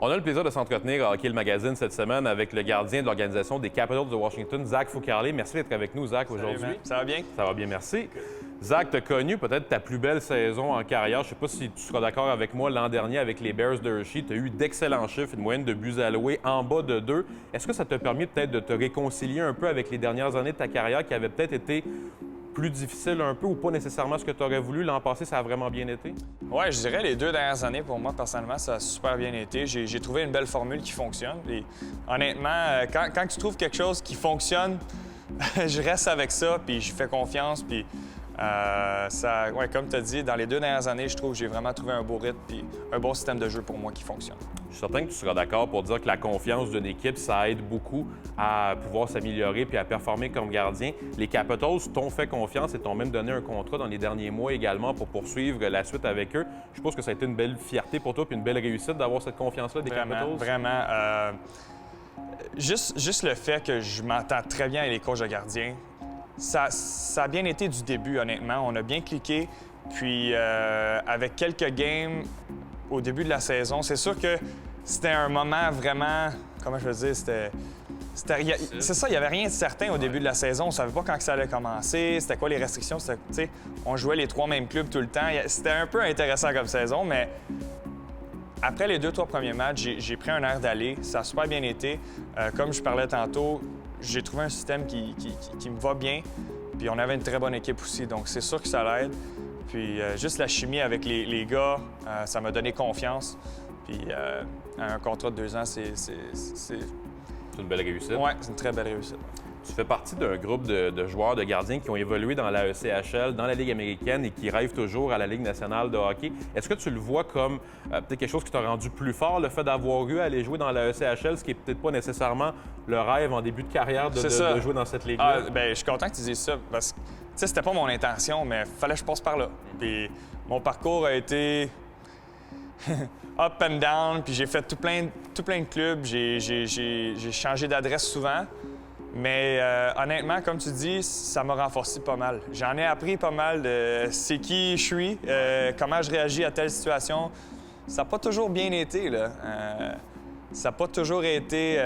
On a le plaisir de s'entretenir à Hockey le Magazine cette semaine avec le gardien de l'organisation des Capitals de Washington, Zach Fucale. Merci d'être avec nous, Zach, aujourd'hui. Ça va bien? Ça va bien, merci. Zach, tu as connu peut-être ta plus belle saison en carrière. Je ne sais pas si tu seras d'accord avec moi. L'an dernier, avec les Bears de Hershey, tu as eu d'excellents chiffres, une moyenne de buts alloués en bas de 2. Est-ce que ça t'a permis peut-être de te réconcilier un peu avec les dernières années de ta carrière qui avaient peut-être été plus difficiles un peu ou pas nécessairement ce que tu aurais voulu? L'an passé, ça a vraiment bien été? Oui, je dirais les 2 dernières années, pour moi, personnellement, ça a super bien été. J'ai trouvé une belle formule qui fonctionne. Et honnêtement, quand tu trouves quelque chose qui fonctionne, je reste avec ça, puis je fais confiance, puis comme tu as dit, dans les 2 dernières années, je trouve que j'ai vraiment trouvé un beau rythme puis un bon système de jeu pour moi qui fonctionne. Je suis certain que tu seras d'accord pour dire que la confiance d'une équipe, ça aide beaucoup à pouvoir s'améliorer puis à performer comme gardien. Les Capitals t'ont fait confiance et t'ont même donné un contrat dans les derniers mois également pour poursuivre la suite avec eux. Je pense que ça a été une belle fierté pour toi puis une belle réussite d'avoir cette confiance-là des Capitals. Vraiment. Juste le fait que je m'entends très bien avec les coachs de gardiens, ça a bien été du début, honnêtement. On a bien cliqué. Puis, avec quelques games au début de la saison, c'est sûr que c'était un moment vraiment... Comment je veux dire? C'est ça, il n'y avait rien de certain au début de la saison. On ne savait pas quand ça allait commencer, c'était quoi les restrictions. On jouait les 3 mêmes clubs tout le temps. C'était un peu intéressant comme saison, mais après les 2-3 premiers matchs, j'ai pris un air d'aller. Ça a super bien été. Comme je parlais tantôt, j'ai trouvé un système qui me va bien. Puis on avait une très bonne équipe aussi, donc c'est sûr que ça l'aide. Puis juste la chimie avec les gars, ça m'a donné confiance. Puis un contrat de 2 ans, c'est une belle réussite. Oui, c'est une très belle réussite. Tu fais partie d'un groupe de joueurs, de gardiens qui ont évolué dans la ECHL, dans la Ligue américaine et qui rêvent toujours à la Ligue nationale de hockey. Est-ce que tu le vois comme peut-être quelque chose qui t'a rendu plus fort, le fait d'avoir eu à aller jouer dans la ECHL, ce qui n'est peut-être pas nécessairement le rêve en début de carrière de jouer dans cette ligue-là? Je suis content que tu dises ça parce que c'était pas mon intention, mais il fallait que je passe par là. Puis mon parcours a été up and down, puis j'ai fait tout plein de clubs, j'ai changé d'adresse souvent. Mais honnêtement, comme tu dis, ça m'a renforcé pas mal. J'en ai appris pas mal de c'est qui je suis, comment je réagis à telle situation. Ça n'a pas toujours bien été, là. Ça n'a pas toujours été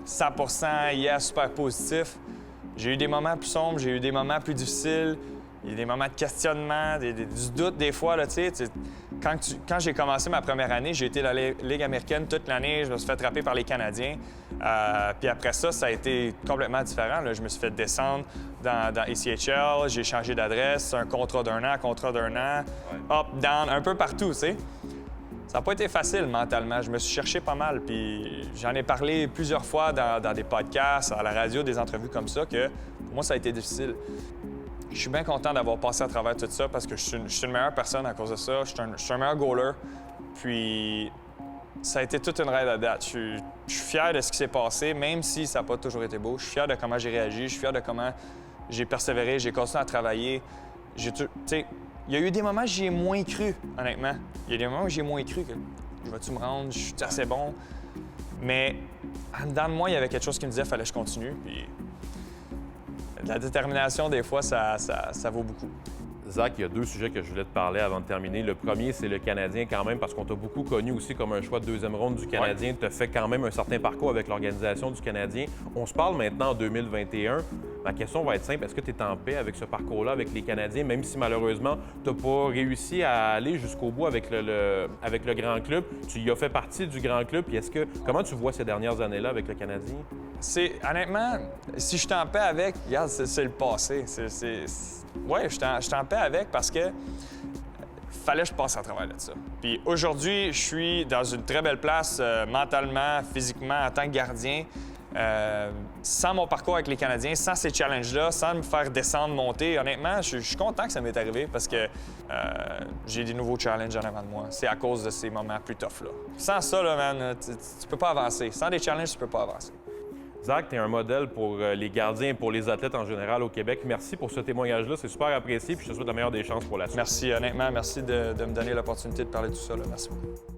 100% super positif. J'ai eu des moments plus sombres, j'ai eu des moments plus difficiles. Il y a des moments de questionnement, du doute des fois, là, tu sais. Quand j'ai commencé ma première année, j'ai été dans la Ligue américaine toute l'année. Je me suis fait attraper par les Canadiens. Puis après ça, ça a été complètement différent. Là. Je me suis fait descendre dans ECHL. J'ai changé d'adresse, un contrat d'1 an, up, down, un peu partout, tu sais. Ça n'a pas été facile mentalement. Je me suis cherché pas mal. Puis j'en ai parlé plusieurs fois dans des podcasts, à la radio, des entrevues comme ça, que pour moi, ça a été difficile. Je suis bien content d'avoir passé à travers tout ça parce que je suis une meilleure personne à cause de ça. Je suis un meilleur goaler. Puis ça a été toute une raide à date. Je suis fier de ce qui s'est passé, même si ça n'a pas toujours été beau. Je suis fier de comment j'ai réagi. Je suis fier de comment j'ai persévéré. J'ai continué à travailler. Il y a eu des moments où j'y ai moins cru, honnêtement. Il y a des moments où j'ai moins cru que je vais-tu me rendre, je suis assez bon. Mais en dedans de moi, il y avait quelque chose qui me disait qu'il fallait que je continue. Puis la détermination, des fois, ça vaut beaucoup. Zach, il y a 2 sujets que je voulais te parler avant de terminer. Le premier, c'est le Canadien quand même, parce qu'on t'a beaucoup connu aussi comme un choix de 2e ronde du Canadien. Tu as fait quand même un certain parcours avec l'organisation du Canadien. On se parle maintenant en 2021. Ma question va être simple. Est-ce que tu es en paix avec ce parcours-là, avec les Canadiens, même si malheureusement, tu n'as pas réussi à aller jusqu'au bout avec le grand club? Tu y as fait partie du grand club. Puis comment tu vois ces dernières années-là avec le Canadien? Honnêtement, si je suis en paix avec, regarde, c'est le passé. Oui, je suis en paix avec parce que fallait que je passe à travers de ça. Puis aujourd'hui, je suis dans une très belle place mentalement, physiquement, en tant que gardien. Sans mon parcours avec les Canadiens, sans ces challenges-là, sans me faire descendre, monter, honnêtement, je suis content que ça m'est arrivé parce que j'ai des nouveaux challenges en avant de moi. C'est à cause de ces moments plus tough-là. Sans ça, là, man, tu peux pas avancer. Sans des challenges, tu peux pas avancer. Zach, tu es un modèle pour les gardiens et pour les athlètes en général au Québec. Merci pour ce témoignage-là. C'est super apprécié. Puis je te souhaite la meilleure des chances pour la suite. Merci, honnêtement. Merci de me donner l'opportunité de parler de tout ça. Là. Merci beaucoup.